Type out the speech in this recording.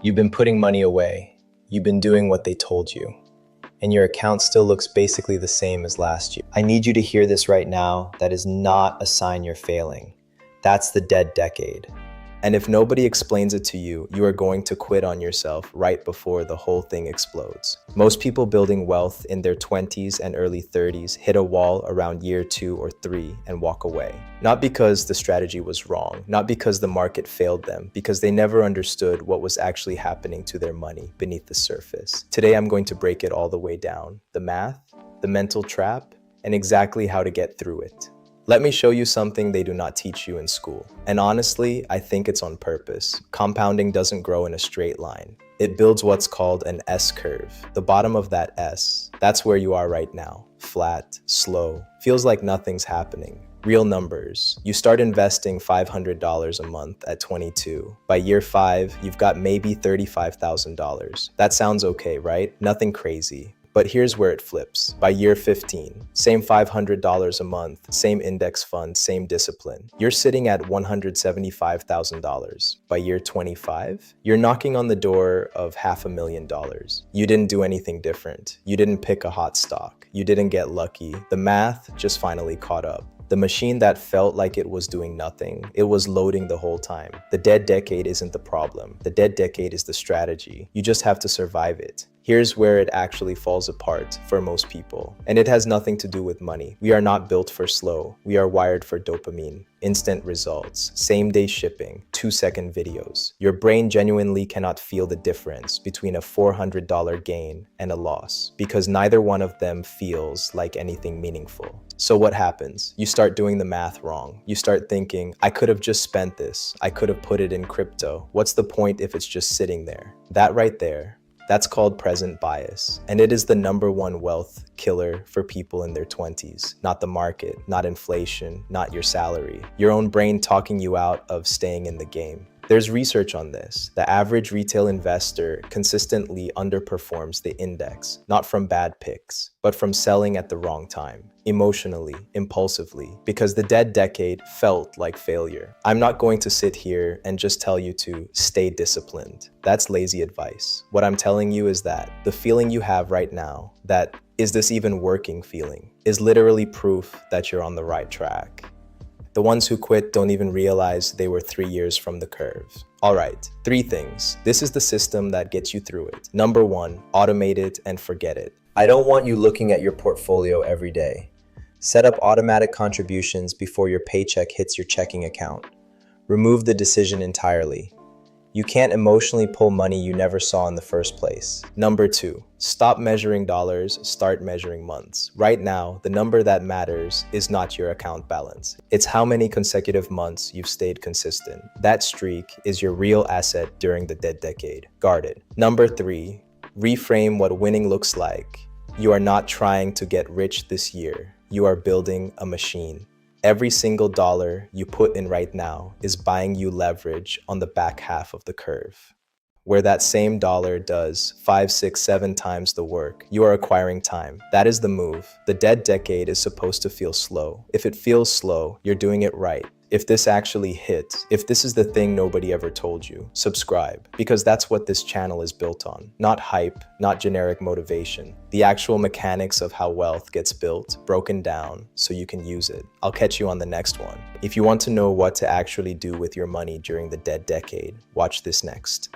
You've been putting money away. You've been doing what they told you. And your account still looks basically the same as last year. I need you to hear this right now. That is not a sign you're failing. That's the dead decade. And if nobody explains it to you, you are going to quit on yourself right before the whole thing explodes. Most people building wealth in their 20s and early 30s hit a wall around year 2 or 3 and walk away. Not because the strategy was wrong, not because the market failed them, because they never understood what was actually happening to their money beneath the surface. Today, I'm going to break it all the way down. The math, the mental trap, and exactly how to get through it. Let me show you something they do not teach you in school. And honestly, I think it's on purpose. Compounding doesn't grow in a straight line. It builds what's called an S-curve. The bottom of that S, that's where you are right now. Flat, slow, feels like nothing's happening. Real numbers. You start investing $500 a month at 22. By year 5, you've got maybe $35,000. That sounds okay, right? Nothing crazy. But here's where it flips. By year 15, same $500 a month, same index fund, same discipline. You're sitting at $175,000. By year 25, you're knocking on the door of $500,000. You didn't do anything different. You didn't pick a hot stock. You didn't get lucky. The math just finally caught up. The machine that felt like it was doing nothing, it was loading the whole time. The dead decade isn't the problem. The dead decade is the strategy. You just have to survive it. Here's where it actually falls apart for most people. And it has nothing to do with money. We are not built for slow. We are wired for dopamine. Instant results, same-day shipping, 2-second videos. Your brain genuinely cannot feel the difference between a $400 gain and a loss because neither one of them feels like anything meaningful. So what happens? You start doing the math wrong. You start thinking, I could have just spent this. I could have put it in crypto. What's the point if it's just sitting there? That right there, that's called present bias. And it is the #1 wealth killer for people in their 20s. Not the market, not inflation, not your salary. Your own brain talking you out of staying in the game. There's research on this. The average retail investor consistently underperforms the index, not from bad picks, but from selling at the wrong time, emotionally, impulsively, because the dead decade felt like failure. I'm not going to sit here and just tell you to stay disciplined. That's lazy advice. What I'm telling you is that the feeling you have right now, that is this even working feeling, is literally proof that you're on the right track. The ones who quit don't even realize they were 3 years from the curve. All right, 3 things. This is the system that gets you through it. #1, automate it and forget it. I don't want you looking at your portfolio every day. Set up automatic contributions before your paycheck hits your checking account. Remove the decision entirely. You can't emotionally pull money you never saw in the first place. #2, stop measuring dollars, start measuring months. Right now, the number that matters is not your account balance. It's how many consecutive months you've stayed consistent. That streak is your real asset during the dead decade. Guard it. #3, reframe what winning looks like. You are not trying to get rich this year. You are building a machine. Every single dollar you put in right now is buying you leverage on the back half of the curve. Where that same dollar does 5, 6, 7 times the work, you are acquiring time. That is the move. The dead decade is supposed to feel slow. If it feels slow, you're doing it right. If this actually hits, if this is the thing nobody ever told you, subscribe, because that's what this channel is built on. Not hype, not generic motivation. The actual mechanics of how wealth gets built, broken down, so you can use it. I'll catch you on the next one. If you want to know what to actually do with your money during the dead decade, watch this next.